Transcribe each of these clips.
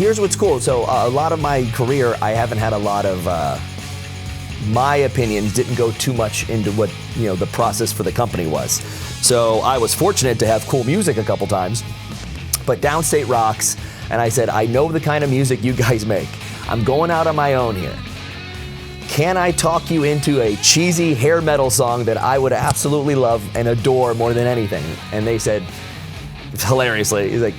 here's what's cool. So a lot of my career, I haven't had a lot of, my opinions didn't go too much into what, the process for the company was. So I was fortunate to have cool music a couple times, but Downstait rocks. And I said, I know the kind of music you guys make. I'm going out on my own here. Can I talk you into a cheesy hair metal song that I would absolutely love and adore more than anything? And they said, hilariously, he's like,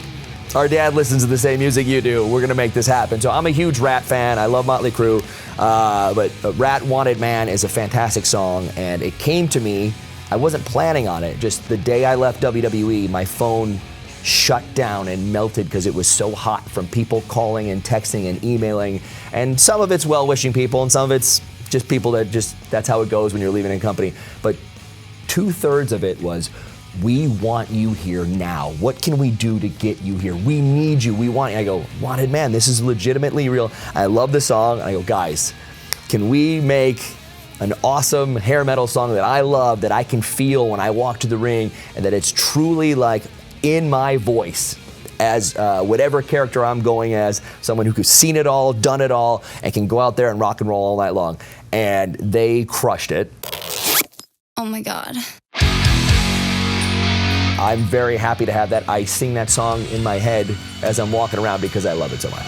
our dad listens to the same music you do. We're gonna make this happen. So I'm a huge Rat fan. I love Motley Crue. But Rat Wanted Man is a fantastic song. And it came to me, I wasn't planning on it. Just the day I left WWE, my phone shut down and melted because it was so hot from people calling and texting and emailing. And some of it's well-wishing people and some of it's just people that that's how it goes when you're leaving a company. But 2/3 of it was, we want you here now. What can we do to get you here? We need you. We want you. I go, Wanted Man, this is legitimately real. I love the song. I go, guys, can we make an awesome hair metal song that I love, that I can feel when I walk to the ring, and that it's truly like in my voice as whatever character I'm going as, someone who has seen it all, done it all, and can go out there and rock and roll all night long. And they crushed it. Oh my God. I'm very happy to have that. I sing that song in my head as I'm walking around because I love it so much.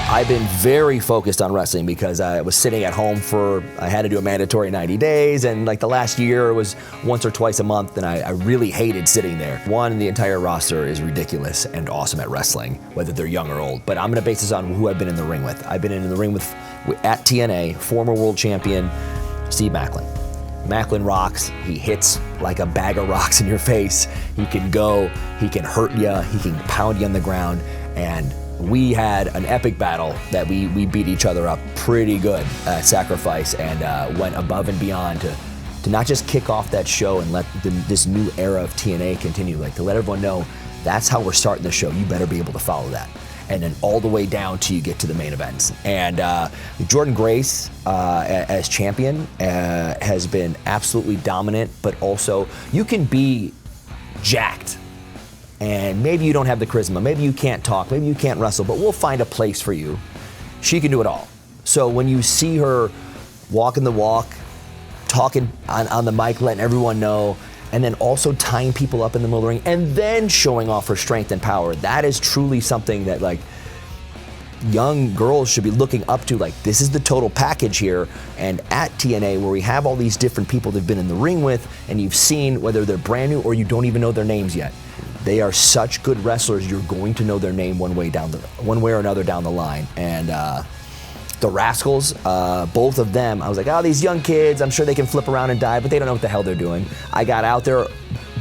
I've been very focused on wrestling because I was sitting at home I had to do a mandatory 90 days, and like the last year was once or twice a month, and I really hated sitting there. One, the entire roster is ridiculous and awesome at wrestling, whether they're young or old, but I'm gonna base this on who I've been in the ring with. I've been in the ring with at TNA, former world champion, Steve Macklin. Macklin rocks. He hits like a bag of rocks in your face. He can go, he can hurt you, he can pound you on the ground, and we had an epic battle that we beat each other up pretty good at Sacrifice, and went above and beyond to not just kick off that show and let this new era of TNA continue, like to let everyone know that's how we're starting the show. You better be able to follow that. And then all the way down till you get to the main events. And Jordan Grace as champion has been absolutely dominant, but also you can be jacked and maybe you don't have the charisma, maybe you can't talk, maybe you can't wrestle, but we'll find a place for you. She can do it all. So when you see her walking the walk, talking on the mic, letting everyone know, and then also tying people up in the middle of the ring, and then showing off her strength and power, that is truly something that like young girls should be looking up to. Like, this is the total package here. And at TNA, where we have all these different people they've been in the ring with, and you've seen whether they're brand new or you don't even know their names yet, they are such good wrestlers. You're going to know their name one way or another down the line. And the Rascals, both of them, I was like, oh, these young kids, I'm sure they can flip around and dive, but they don't know what the hell they're doing. I got out there,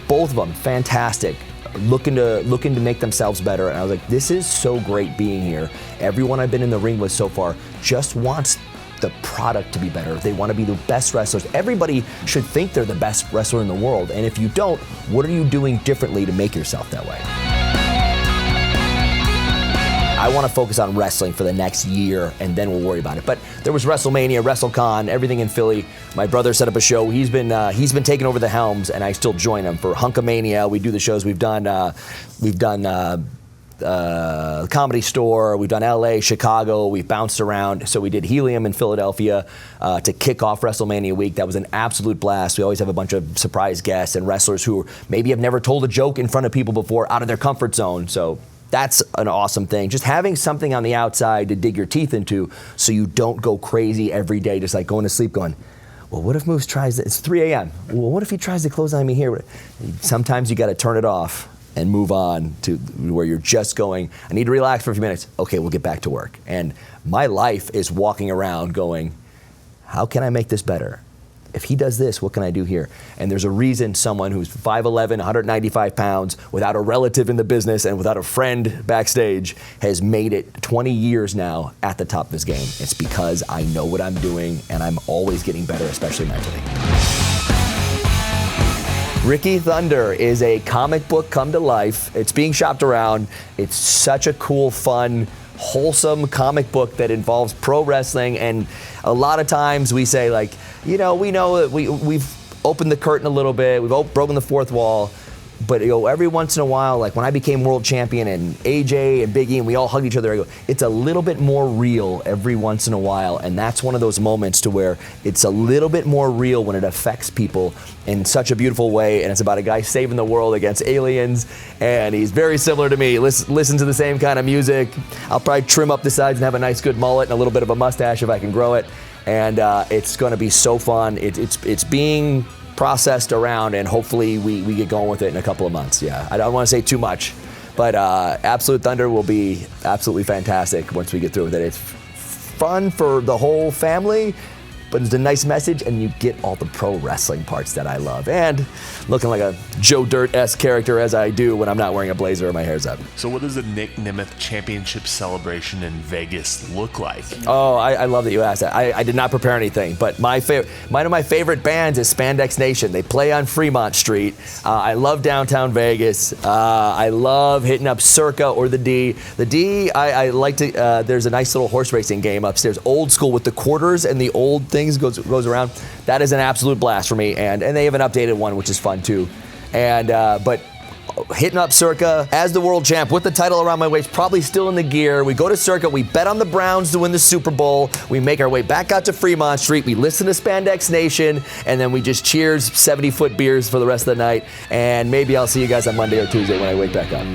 both of them, fantastic, looking to make themselves better. And I was like, this is so great being here. Everyone I've been in the ring with so far just wants the product to be better. They want to be the best wrestlers. Everybody should think they're the best wrestler in the world. And if you don't, what are you doing differently to make yourself that way? I want to focus on wrestling for the next year, and then we'll worry about it. But there was WrestleMania, WrestleCon, everything in Philly. My brother set up a show. He's been taking over the helms, and I still join him for Hunkamania. We do the shows. We've done Comedy Store. We've done LA, Chicago. We've bounced around. So we did Helium in Philadelphia to kick off WrestleMania week. That was an absolute blast. We always have a bunch of surprise guests and wrestlers who maybe have never told a joke in front of people before, out of their comfort zone. So that's an awesome thing. Just having something on the outside to dig your teeth into so you don't go crazy every day, just like going to sleep going, well, what if Moose tries it's 3 a.m. Well, what if he tries to close on me here? Sometimes you got to turn it off and move on to where you're just going, I need to relax for a few minutes. Okay, we'll get back to work. And my life is walking around going, how can I make this better? If he does this, what can I do here? And there's a reason someone who's 5'11", 195 pounds, without a relative in the business and without a friend backstage, has made it 20 years now at the top of his game. It's because I know what I'm doing and I'm always getting better, especially mentally. Ricky Thunder is a comic book come to life. It's being shopped around. It's such a cool, fun, wholesome comic book that involves pro wrestling. And a lot of times we say, like, we know that we've opened the curtain a little bit, we've broken the fourth wall, But every once in a while, like when I became world champion and AJ and Big E and we all hugged each other, I go, it's a little bit more real every once in a while. And that's one of those moments to where it's a little bit more real when it affects people in such a beautiful way. And it's about a guy saving the world against aliens. And he's very similar to me. Listen to the same kind of music. I'll probably trim up the sides and have a nice good mullet and a little bit of a mustache if I can grow it. And it's going to be so fun. It's being processed around, and hopefully we get going with it in a couple of months. Yeah, I don't want to say too much, but Absolute Thunder will be absolutely fantastic once we get through with it. It's fun for the whole family, but it's a nice message, and you get all the pro wrestling parts that I love, and looking like a Joe Dirt-esque character as I do when I'm not wearing a blazer or my hair's up. So what does the Nic Nemeth Championship celebration in Vegas look like? Oh, I love that you asked that. I did not prepare anything, but one of my favorite bands is Spandex Nation. They play on Fremont Street. I love downtown Vegas. I love hitting up Circa or the D. The D, I like to, there's a nice little horse racing game upstairs, old school with the quarters and the old things goes around. That is an absolute blast for me, and they have an updated one, which is fun too. And but hitting up Circa as the world champ with the title around my waist, probably still in the gear. We go to Circa, we bet on the Browns to win the Super Bowl. We make our way back out to Fremont Street. We listen to Spandex Nation, and then we just cheers 70-foot beers for the rest of the night. And maybe I'll see you guys on Monday or Tuesday when I wake back up.